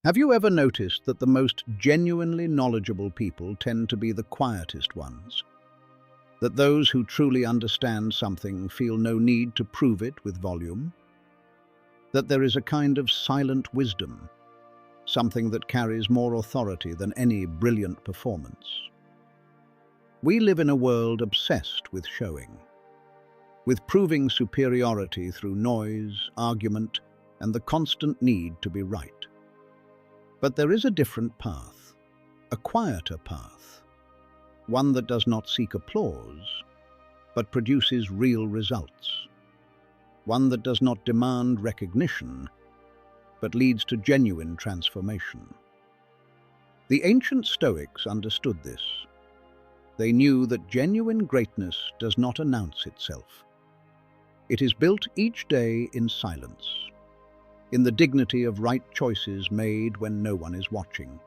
Have you ever noticed that the most genuinely knowledgeable people tend to be the quietest ones? That those who truly understand something feel no need to prove it with volume? That there is a kind of silent wisdom, something that carries more authority than any brilliant performance? We live in a world obsessed with showing, with proving superiority through noise, argument, and the constant need to be right. But there is a different path, a quieter path, one that does not seek applause, but produces real results, one that does not demand recognition, but leads to genuine transformation. The ancient Stoics understood this. They knew that genuine greatness does not announce itself. It is built each day in silence, in the dignity of right choices made when no one is watching,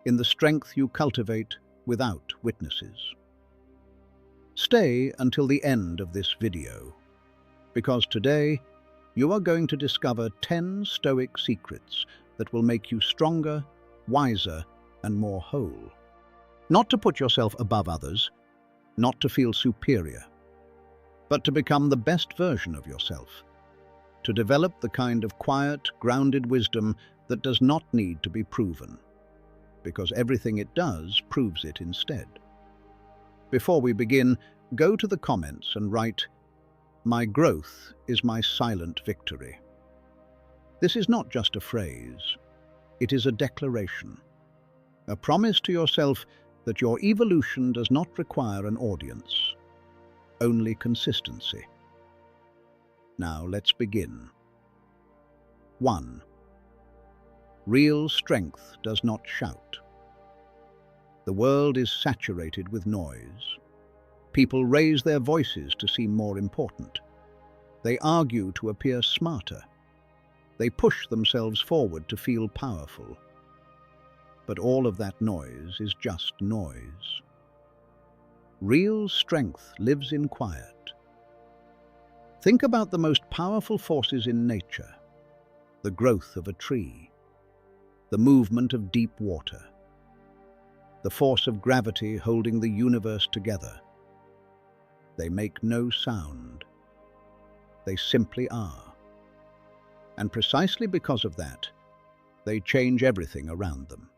in the strength you cultivate without witnesses. Stay until the end of this video, because today you are going to discover 10 Stoic secrets that will make you stronger, wiser, and more whole. Not to put yourself above others, not to feel superior, but to become the best version of yourself, to develop the kind of quiet, grounded wisdom that does not need to be proven, because everything it does proves it instead. Before we begin, go to the comments and write, "My growth is my silent victory." This is not just a phrase, it is a declaration, a promise to yourself that your evolution does not require an audience, only consistency. Now let's begin. 1. Real strength does not shout. The world is saturated with noise. People raise their voices to seem more important. They argue to appear smarter. They push themselves forward to feel powerful. But all of that noise is just noise. Real strength lives in quiet. Think about the most powerful forces in nature: the growth of a tree, the movement of deep water, the force of gravity holding the universe together. They make no sound. They simply are. And precisely because of that, they change everything around them.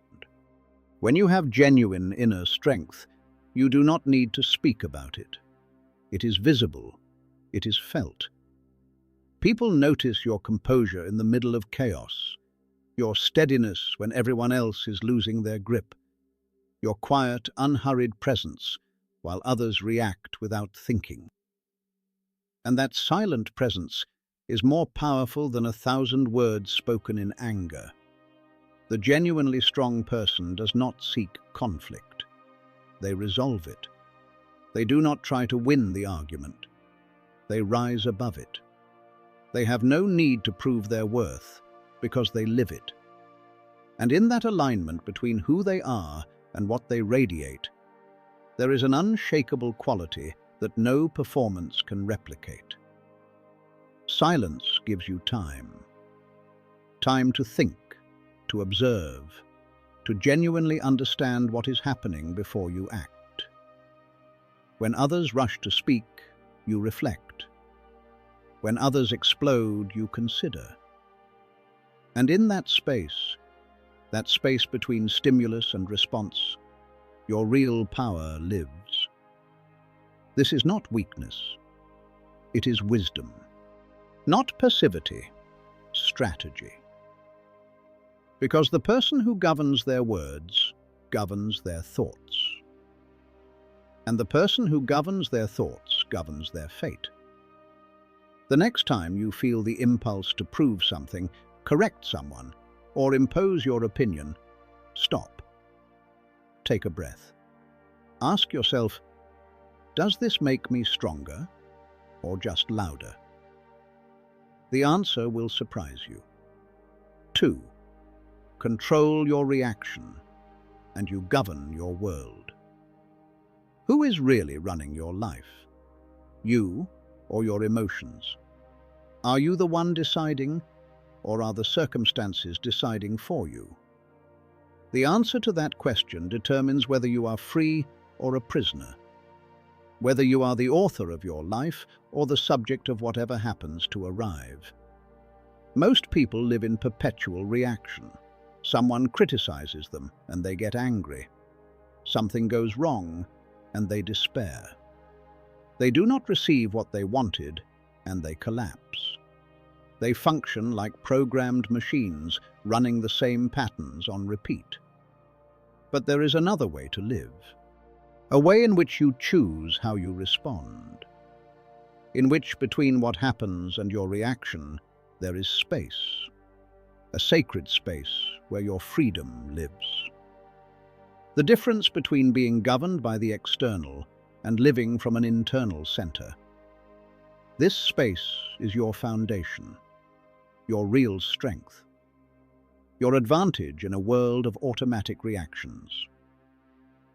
When you have genuine inner strength, you do not need to speak about it. It is visible. It is felt. People notice your composure in the middle of chaos, your steadiness when everyone else is losing their grip, your quiet, unhurried presence while others react without thinking. And that silent presence is more powerful than 1,000 words spoken in anger. The genuinely strong person does not seek conflict. They resolve it. They do not try to win the argument. They rise above it. They have no need to prove their worth because they live it. And in that alignment between who they are and what they radiate, there is an unshakable quality that no performance can replicate. Silence gives you time. Time to think, to observe, to genuinely understand what is happening before you act. When others rush to speak, you reflect. When others explode, you consider. And in that space between stimulus and response, your real power lives. This is not weakness. It is wisdom. Not passivity, strategy. Because the person who governs their words governs their thoughts. And the person who governs their thoughts governs their fate. The next time you feel the impulse to prove something, correct someone, or impose your opinion, stop. Take a breath. Ask yourself, does this make me stronger or just louder? The answer will surprise you. 2. Control your reaction, and you govern your world. Who is really running your life? You or your emotions? Are you the one deciding, or are the circumstances deciding for you? The answer to that question determines whether you are free or a prisoner, whether you are the author of your life or the subject of whatever happens to arrive. Most people live in perpetual reaction. Someone criticizes them and they get angry. Something goes wrong and they despair. They do not receive what they wanted and they collapse. They function like programmed machines running the same patterns on repeat. But there is another way to live, a way in which you choose how you respond, in which between what happens and your reaction there is space, a sacred space where your freedom lives. The difference between being governed by the external and living from an internal center. This space is your foundation, your real strength, your advantage in a world of automatic reactions.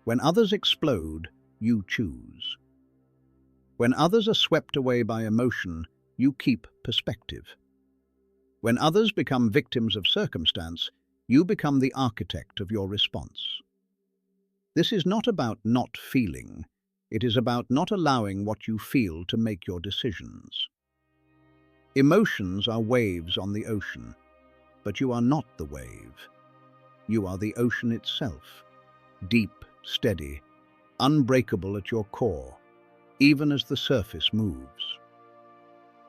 When others explode, you choose. When others are swept away by emotion, you keep perspective. When others become victims of circumstance, you become the architect of your response. This is not about not feeling. It is about not allowing what you feel to make your decisions. Emotions are waves on the ocean, but you are not the wave. You are the ocean itself, deep, steady, unbreakable at your core, even as the surface moves.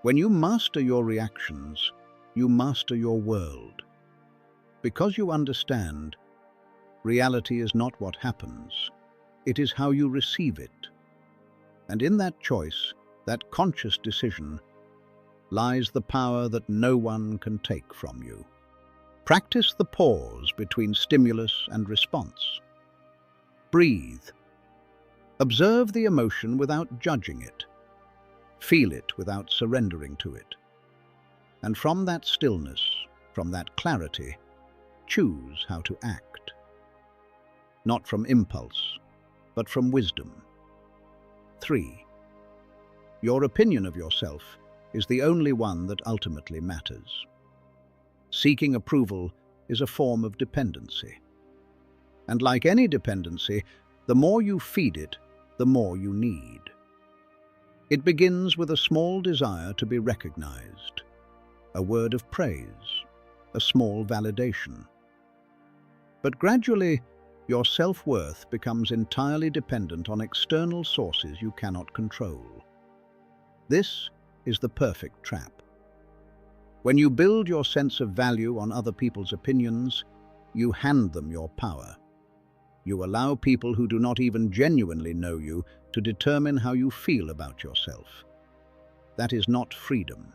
When you master your reactions, you master your world. Because you understand, reality is not what happens, it is how you receive it. And in that choice, that conscious decision, lies the power that no one can take from you. Practice the pause between stimulus and response. Breathe. Observe the emotion without judging it. Feel it without surrendering to it. And from that stillness, from that clarity, choose how to act. Not from impulse, but from wisdom. 3. Your opinion of yourself is the only one that ultimately matters. Seeking approval is a form of dependency. And like any dependency, the more you feed it, the more you need. It begins with a small desire to be recognized, a word of praise, a small validation. But gradually, your self-worth becomes entirely dependent on external sources you cannot control. This is the perfect trap. When you build your sense of value on other people's opinions, you hand them your power. You allow people who do not even genuinely know you to determine how you feel about yourself. That is not freedom.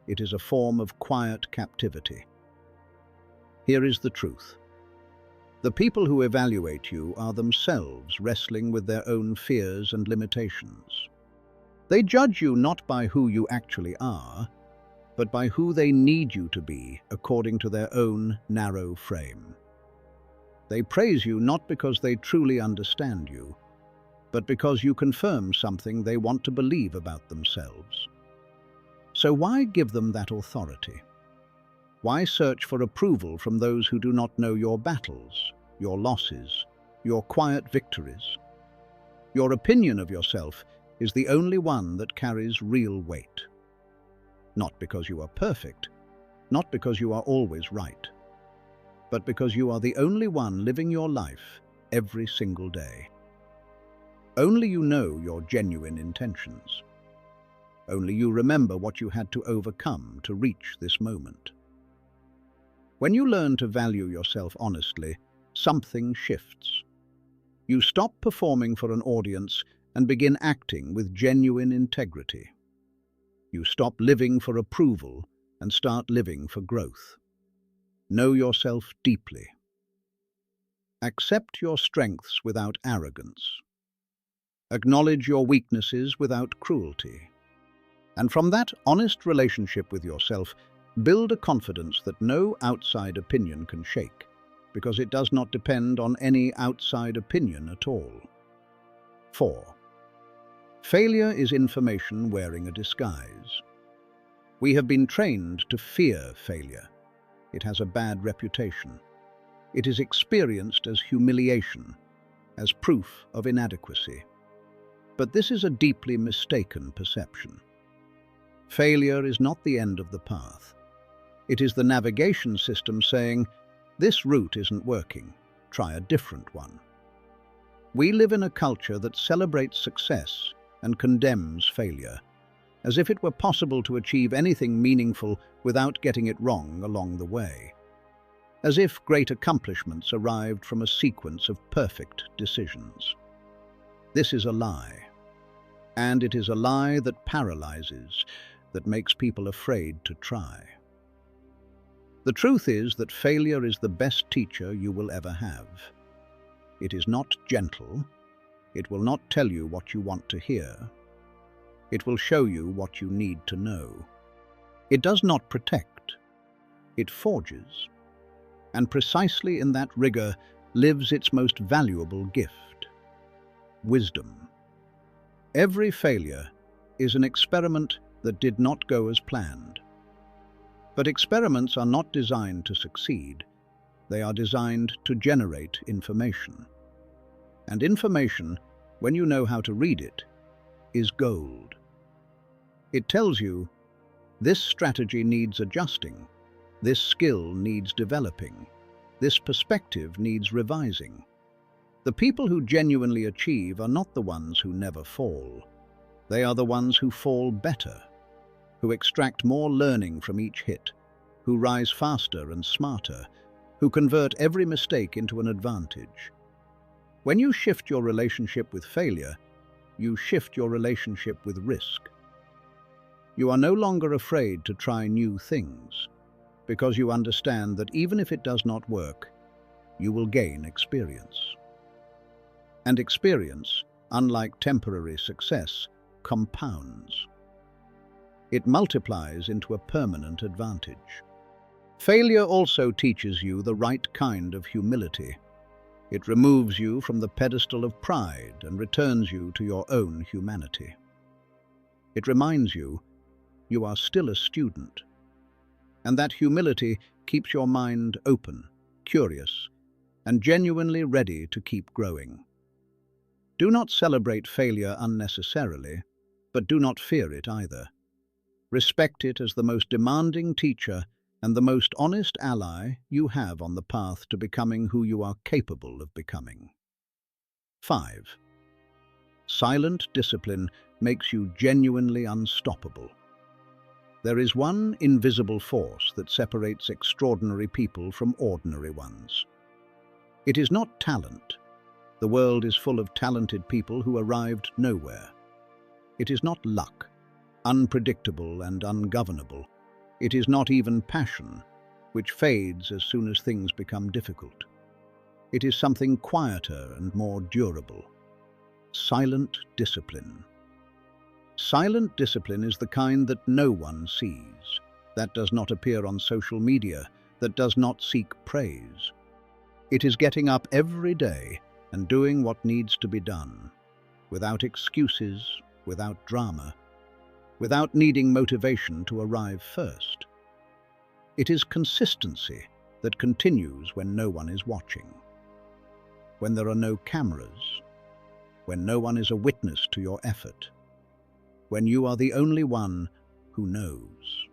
It is a form of quiet captivity. Here is the truth. The people who evaluate you are themselves wrestling with their own fears and limitations. They judge you not by who you actually are, but by who they need you to be according to their own narrow frame. They praise you not because they truly understand you, but because you confirm something they want to believe about themselves. So why give them that authority? Why search for approval from those who do not know your battles, your losses, your quiet victories? Your opinion of yourself is the only one that carries real weight. Not because you are perfect, not because you are always right, but because you are the only one living your life every single day. Only you know your genuine intentions. Only you remember what you had to overcome to reach this moment. When you learn to value yourself honestly, something shifts. You stop performing for an audience and begin acting with genuine integrity. You stop living for approval and start living for growth. Know yourself deeply. Accept your strengths without arrogance. Acknowledge your weaknesses without cruelty. And from that honest relationship with yourself, build a confidence that no outside opinion can shake, because it does not depend on any outside opinion at all. 4. Failure is information wearing a disguise. We have been trained to fear failure, it has a bad reputation. It is experienced as humiliation, as proof of inadequacy. But this is a deeply mistaken perception. Failure is not the end of the path. It is the navigation system saying, "This route isn't working, try a different one." We live in a culture that celebrates success and condemns failure, as if it were possible to achieve anything meaningful without getting it wrong along the way. As if great accomplishments arrived from a sequence of perfect decisions. This is a lie. And it is a lie that paralyzes, that makes people afraid to try. The truth is that failure is the best teacher you will ever have. It is not gentle. It will not tell you what you want to hear. It will show you what you need to know. It does not protect. It forges. And precisely in that rigor lives its most valuable gift: wisdom. Every failure is an experiment that did not go as planned. But experiments are not designed to succeed. They are designed to generate information. And information, when you know how to read it, is gold. It tells you, this strategy needs adjusting, this skill needs developing, this perspective needs revising. The people who genuinely achieve are not the ones who never fall. They are the ones who fall better, who extract more learning from each hit, who rise faster and smarter, who convert every mistake into an advantage. When you shift your relationship with failure, you shift your relationship with risk. You are no longer afraid to try new things, because you understand that even if it does not work, you will gain experience. And experience, unlike temporary success, compounds. It multiplies into a permanent advantage. Failure also teaches you the right kind of humility. It removes you from the pedestal of pride and returns you to your own humanity. It reminds you, you are still a student. And that humility keeps your mind open, curious, and genuinely ready to keep growing. Do not celebrate failure unnecessarily, but do not fear it either. Respect it as the most demanding teacher and the most honest ally you have on the path to becoming who you are capable of becoming. 5. Silent discipline makes you genuinely unstoppable. There is one invisible force that separates extraordinary people from ordinary ones. It is not talent. The world is full of talented people who arrived nowhere. It is not luck, unpredictable and ungovernable. It is not even passion, which fades as soon as things become difficult. It is something quieter and more durable. Silent discipline. Silent discipline is the kind that no one sees, that does not appear on social media, that does not seek praise. It is getting up every day and doing what needs to be done, without excuses, without drama, without needing motivation to arrive first. It is consistency that continues when no one is watching, when there are no cameras, when no one is a witness to your effort, when you are the only one who knows.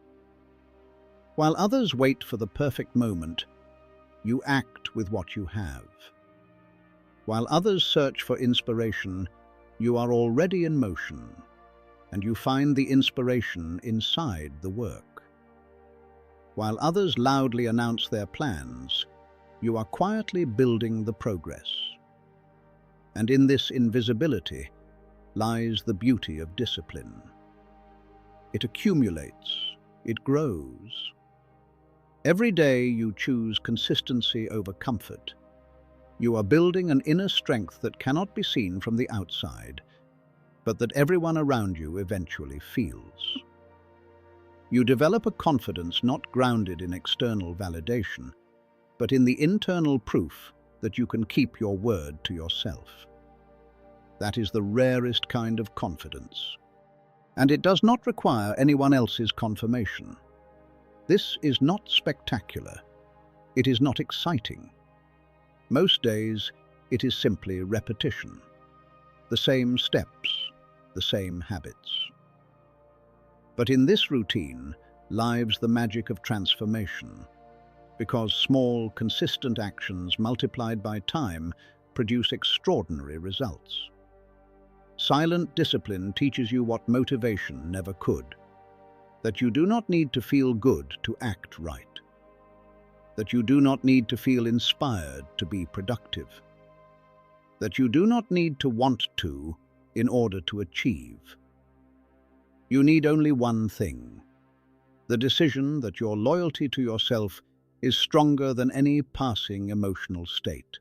While others wait for the perfect moment, you act with what you have. While others search for inspiration, you are already in motion, and you find the inspiration inside the work. While others loudly announce their plans, you are quietly building the progress. And in this invisibility lies the beauty of discipline. It accumulates, it grows. Every day you choose consistency over comfort. You are building an inner strength that cannot be seen from the outside, but that everyone around you eventually feels. You develop a confidence not grounded in external validation, but in the internal proof that you can keep your word to yourself. That is the rarest kind of confidence, and it does not require anyone else's confirmation. This is not spectacular, It is not exciting. Most days, it is simply repetition. The same steps, the same habits. But in this routine lies the magic of transformation, because small, consistent actions multiplied by time produce extraordinary results. Silent discipline teaches you what motivation never could, that you do not need to feel good to act right, that you do not need to feel inspired to be productive, that you do not need to want to in order to achieve. You need only one thing: the decision that your loyalty to yourself is stronger than any passing emotional state.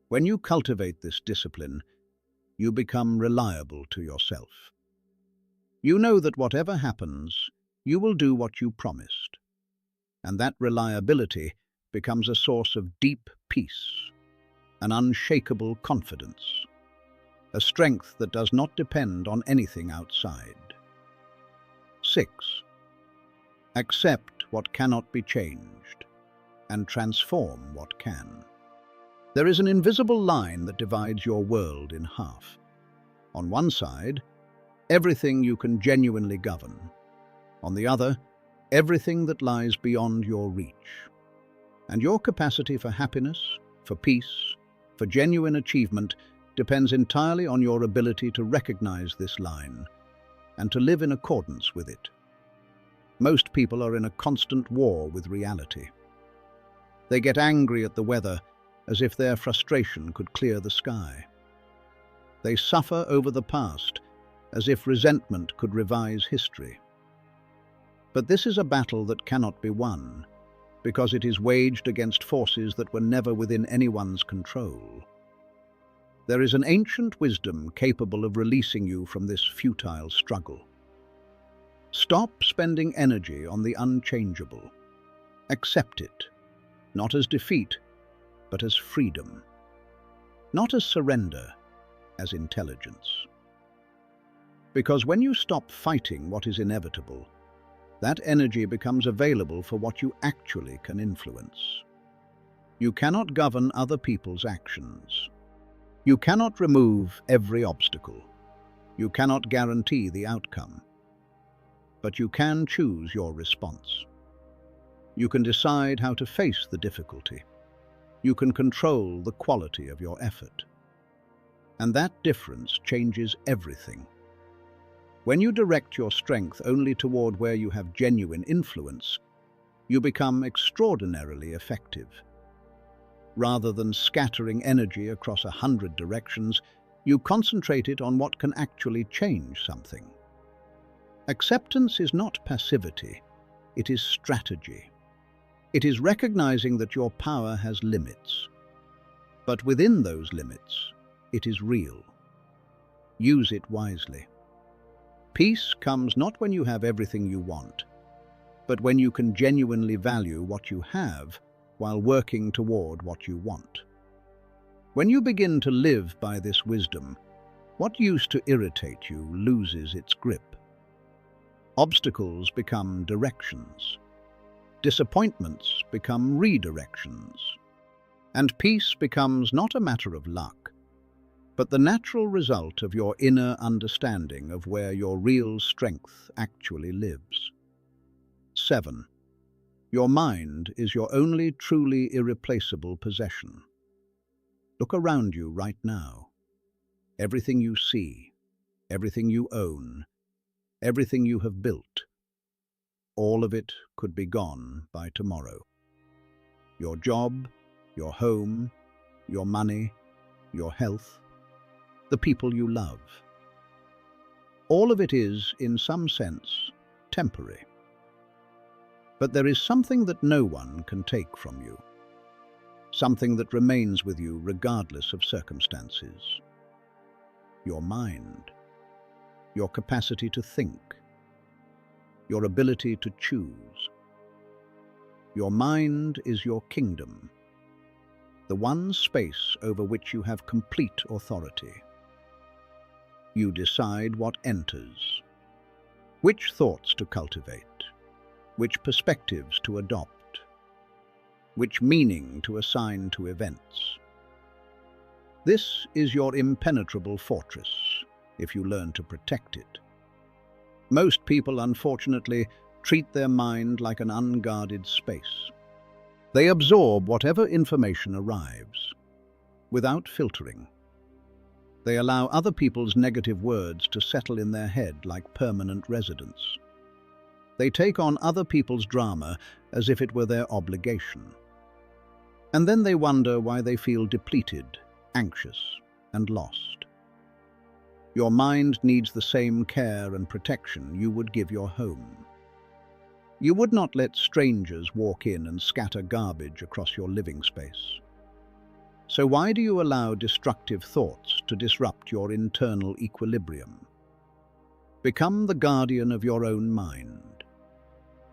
When you cultivate this discipline, you become reliable to yourself. You know that whatever happens, you will do what you promised, and that reliability becomes a source of deep peace, an unshakable confidence, a strength that does not depend on anything outside. 6. Accept what cannot be changed, and transform what can. There is an invisible line that divides your world in half. On one side, everything you can genuinely govern. On the other, everything that lies beyond your reach. And your capacity for happiness, for peace, for genuine achievement depends entirely on your ability to recognize this line and to live in accordance with it. Most people are in a constant war with reality. They get angry at the weather as if their frustration could clear the sky. They suffer over the past as if resentment could revise history. But this is a battle that cannot be won, because it is waged against forces that were never within anyone's control. There is an ancient wisdom capable of releasing you from this futile struggle. Stop spending energy on the unchangeable. Accept it, not as defeat, but as freedom. Not as surrender, as intelligence. Because when you stop fighting what is inevitable, that energy becomes available for what you actually can influence. You cannot govern other people's actions. You cannot remove every obstacle. You cannot guarantee the outcome. But you can choose your response. You can decide how to face the difficulty. You can control the quality of your effort. And that difference changes everything. When you direct your strength only toward where you have genuine influence, you become extraordinarily effective. Rather than scattering energy across 100 directions, you concentrate it on what can actually change something. Acceptance is not passivity, it is strategy. It is recognizing that your power has limits. But within those limits, it is real. Use it wisely. Peace comes not when you have everything you want, but when you can genuinely value what you have while working toward what you want. When you begin to live by this wisdom, what used to irritate you loses its grip. Obstacles become directions. Disappointments become redirections. And peace becomes not a matter of luck, but the natural result of your inner understanding of where your real strength actually lives. 7. Your mind is your only truly irreplaceable possession. Look around you right now. Everything you see, everything you own, everything you have built, all of it could be gone by tomorrow. Your job, your home, your money, your health, the people you love. All of it is, in some sense, temporary. But there is something that no one can take from you. Something that remains with you regardless of circumstances. Your mind. Your capacity to think. Your ability to choose. Your mind is your kingdom. The one space over which you have complete authority. You decide what enters, which thoughts to cultivate, which perspectives to adopt. which meaning to assign to events. This is your impenetrable fortress, if you learn to protect it. Most people, unfortunately, treat their mind like an unguarded space. They absorb whatever information arrives, without filtering. They allow other people's negative words to settle in their head like permanent residents. They take on other people's drama as if it were their obligation. And then they wonder why they feel depleted, anxious, and lost. Your mind needs the same care and protection you would give your home. You would not let strangers walk in and scatter garbage across your living space. So why do you allow destructive thoughts to disrupt your internal equilibrium? Become the guardian of your own mind.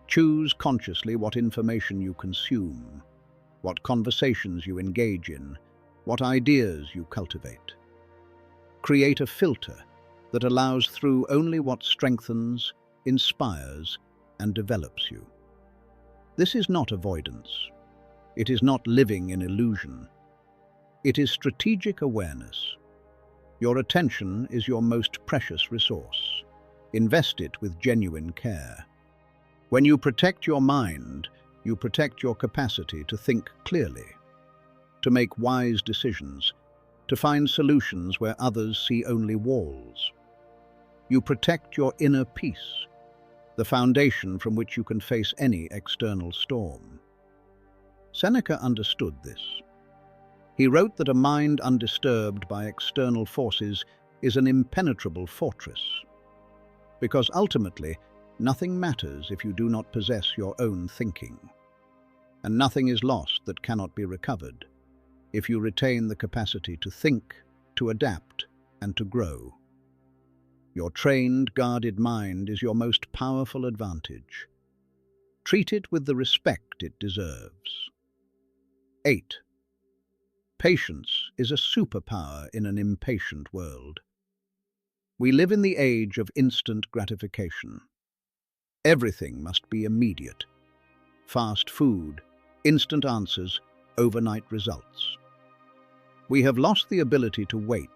Choose consciously what information you consume, what conversations you engage in, what ideas you cultivate. Create a filter that allows through only what strengthens, inspires, and develops you. This is not avoidance. It is not living in illusion. It is strategic awareness. Your attention is your most precious resource. Invest it with genuine care. When you protect your mind, you protect your capacity to think clearly, to make wise decisions, to find solutions where others see only walls. You protect your inner peace, the foundation from which you can face any external storm. Seneca understood this. He wrote that a mind undisturbed by external forces is an impenetrable fortress, because ultimately nothing matters if you do not possess your own thinking, and nothing is lost that cannot be recovered if you retain the capacity to think, to adapt, and to grow. Your trained, guarded mind is your most powerful advantage. Treat it with the respect it deserves. 8. Patience is a superpower in an impatient world. We live in the age of instant gratification. Everything must be immediate. Fast food, instant answers, overnight results. We have lost the ability to wait,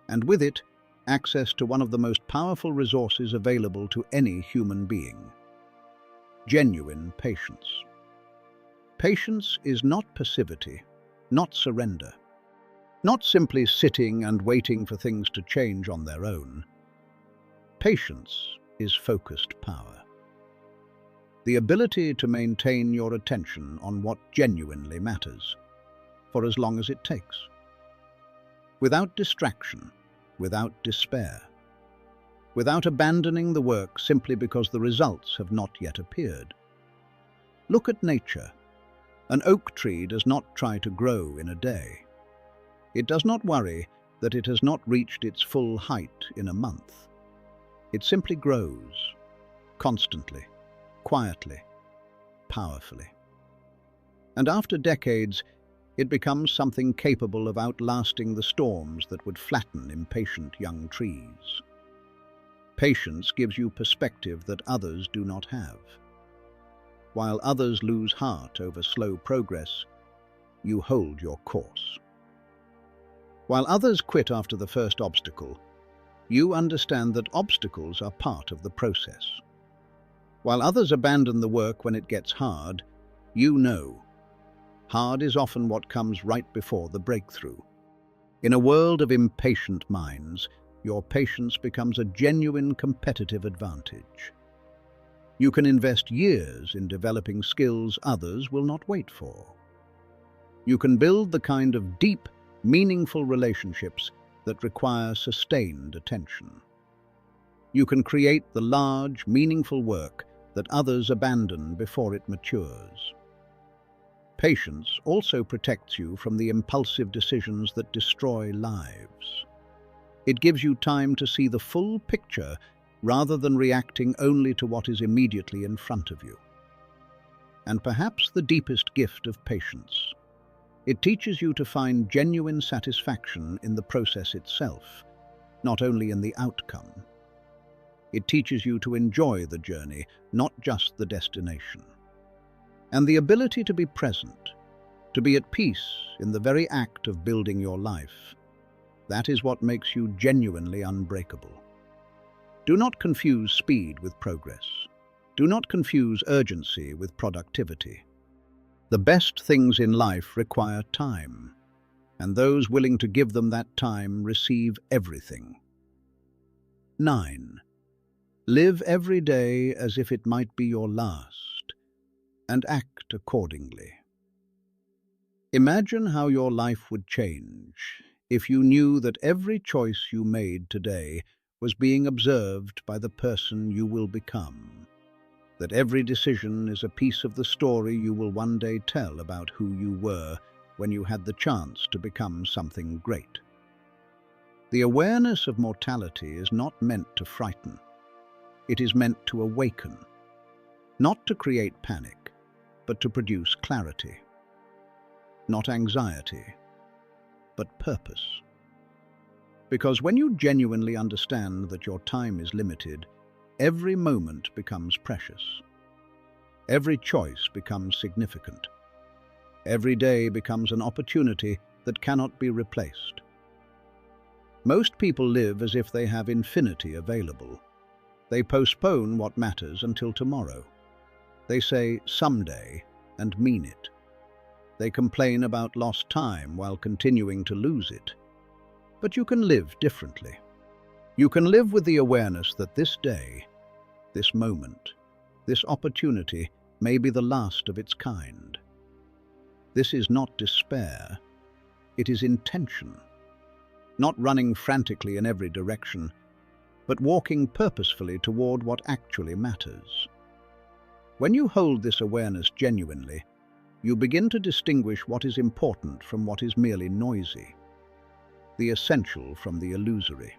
and with it, access to one of the most powerful resources available to any human being: genuine patience. Patience is not passivity, not surrender, not simply sitting and waiting for things to change on their own. Patience is focused power. The ability to maintain your attention on what genuinely matters, for as long as it takes. Without distraction, without despair, without abandoning the work simply because the results have not yet appeared. Look at nature. An oak tree does not try to grow in a day. It does not worry that it has not reached its full height in a month. It simply grows, constantly, quietly, powerfully. And after decades, it becomes something capable of outlasting the storms that would flatten impatient young trees. Patience gives you perspective that others do not have. While others lose heart over slow progress, you hold your course. While others quit after the first obstacle, you understand that obstacles are part of the process. While others abandon the work when it gets hard, you know hard is often what comes right before the breakthrough. In a world of impatient minds, your patience becomes a genuine competitive advantage. You can invest years in developing skills others will not wait for. You can build the kind of deep, meaningful relationships that require sustained attention. You can create the large, meaningful work that others abandon before it matures. Patience also protects you from the impulsive decisions that destroy lives. It gives you time to see the full picture rather than reacting only to what is immediately in front of you. And perhaps the deepest gift of patience, it teaches you to find genuine satisfaction in the process itself, not only in the outcome. It teaches you to enjoy the journey, not just the destination. and the ability to be present, to be at peace in the very act of building your life. That is what makes you genuinely unbreakable. Do not confuse speed with progress. Do not confuse urgency with productivity. The best things in life require time, and those willing to give them that time receive everything. 9. Live every day as if it might be your last, and act accordingly. Imagine how your life would change if you knew that every choice you made today was being observed by the person you will become, that every decision is a piece of the story you will one day tell about who you were when you had the chance to become something great. The awareness of mortality is not meant to frighten. It is meant to awaken, not to create panic, but to produce clarity. Not anxiety, but purpose. Because when you genuinely understand that your time is limited, every moment becomes precious. Every choice becomes significant. Every day becomes an opportunity that cannot be replaced. Most people live as if they have infinity available. They postpone what matters until tomorrow. They say someday and mean it. They complain about lost time while continuing to lose it. But you can live differently. You can live with the awareness that this day, this moment, this opportunity may be the last of its kind. This is not despair, it is intention. Not running frantically in every direction, but walking purposefully toward what actually matters. When you hold this awareness genuinely, you begin to distinguish what is important from what is merely noisy, the essential from the illusory.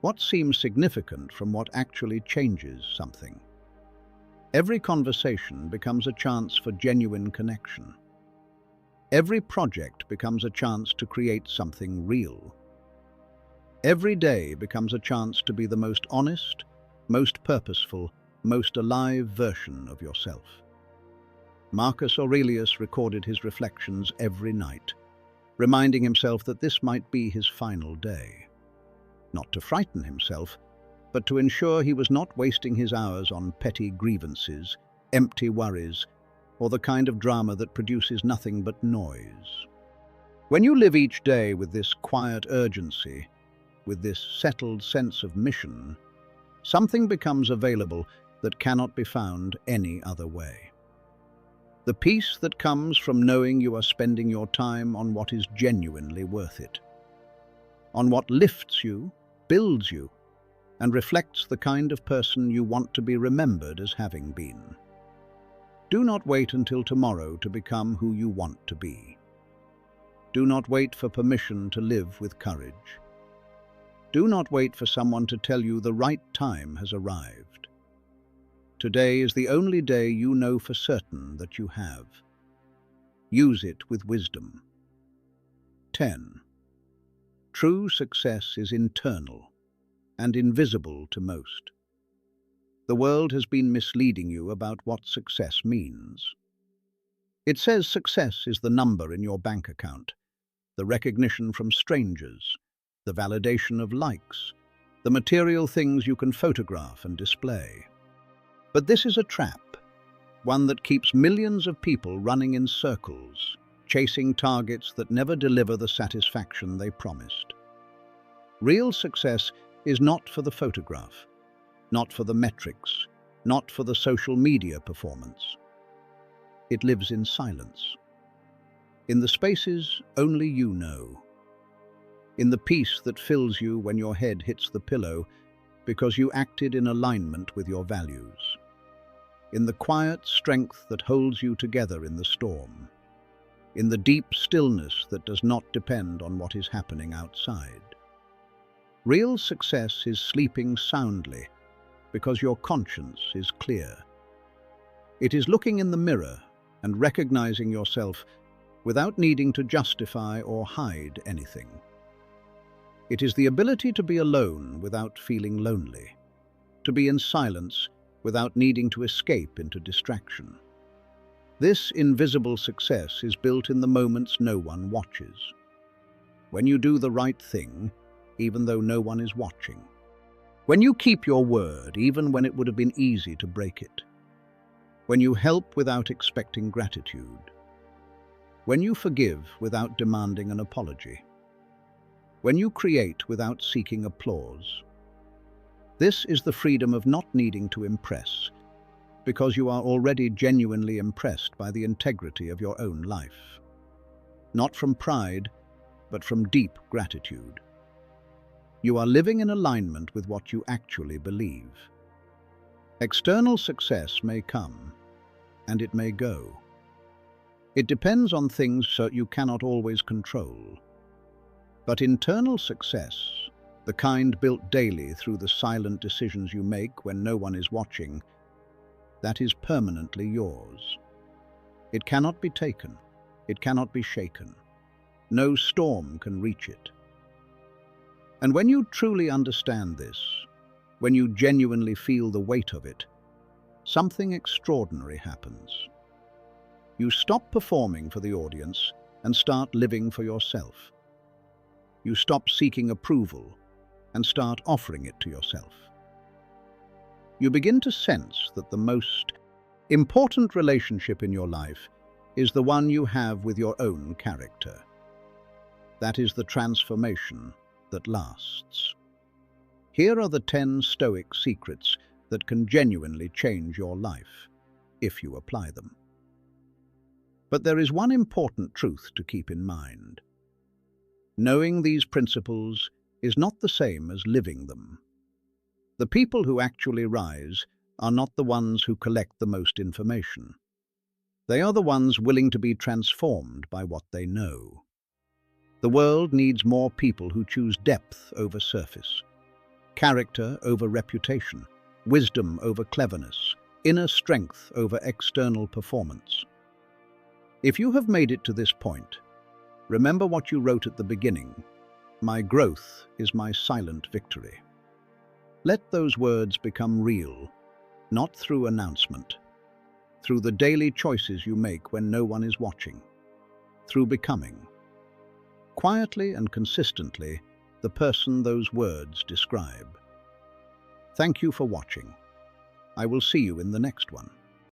What seems significant from what actually changes something. Every conversation becomes a chance for genuine connection. Every project becomes a chance to create something real. Every day becomes a chance to be the most honest, most purposeful, most alive version of yourself. Marcus Aurelius recorded his reflections every night, reminding himself that this might be his final day. Not to frighten himself, but to ensure he was not wasting his hours on petty grievances, empty worries, or the kind of drama that produces nothing but noise. When you live each day with this quiet urgency, with this settled sense of mission, something becomes available that cannot be found any other way. The peace that comes from knowing you are spending your time on what is genuinely worth it, on what lifts you, builds you, and reflects the kind of person you want to be remembered as having been. Do not wait until tomorrow to become who you want to be. Do not wait for permission to live with courage. Do not wait for someone to tell you the right time has arrived. Today is the only day you know for certain that you have. Use it with wisdom. 10. True success is internal and invisible to most. The world has been misleading you about what success means. It says success is the number in your bank account, the recognition from strangers, the validation of likes, the material things you can photograph and display. But this is a trap, one that keeps millions of people running in circles, chasing targets that never deliver the satisfaction they promised. Real success is not for the photograph, not for the metrics, not for the social media performance. It lives in silence, in the spaces only you know, in the peace that fills you when your head hits the pillow because you acted in alignment with your values, in the quiet strength that holds you together in the storm, in the deep stillness that does not depend on what is happening outside. Real success is sleeping soundly because your conscience is clear. It is looking in the mirror and recognizing yourself without needing to justify or hide anything. It is the ability to be alone without feeling lonely, to be in silence without needing to escape into distraction. This invisible success is built in the moments no one watches. When you do the right thing, even though no one is watching. When you keep your word, even when it would have been easy to break it. When you help without expecting gratitude. When you forgive without demanding an apology. When you create without seeking applause. This is the freedom of not needing to impress, because you are already genuinely impressed by the integrity of your own life. Not from pride, but from deep gratitude. You are living in alignment with what you actually believe. External success may come, and it may go. It depends on things you cannot always control. But internal success, the kind built daily through the silent decisions you make when no one is watching, that is permanently yours. It cannot be taken. It cannot be shaken. No storm can reach it. And when you truly understand this, when you genuinely feel the weight of it, something extraordinary happens. You stop performing for the audience and start living for yourself. You stop seeking approval and start offering it to yourself. You begin to sense that the most important relationship in your life is the one you have with your own character. That is the transformation that lasts. Here are the 10 Stoic secrets that can genuinely change your life, if you apply them. But there is one important truth to keep in mind. Knowing these principles is not the same as living them. The people who actually rise are not the ones who collect the most information. They are the ones willing to be transformed by what they know. The world needs more people who choose depth over surface, character over reputation, wisdom over cleverness, inner strength over external performance. If you have made it to this point, remember what you wrote at the beginning: "My growth is my silent victory." Let those words become real, not through announcement, through the daily choices you make when no one is watching, through becoming, quietly and consistently, the person those words describe. Thank you for watching. I will see you in the next one.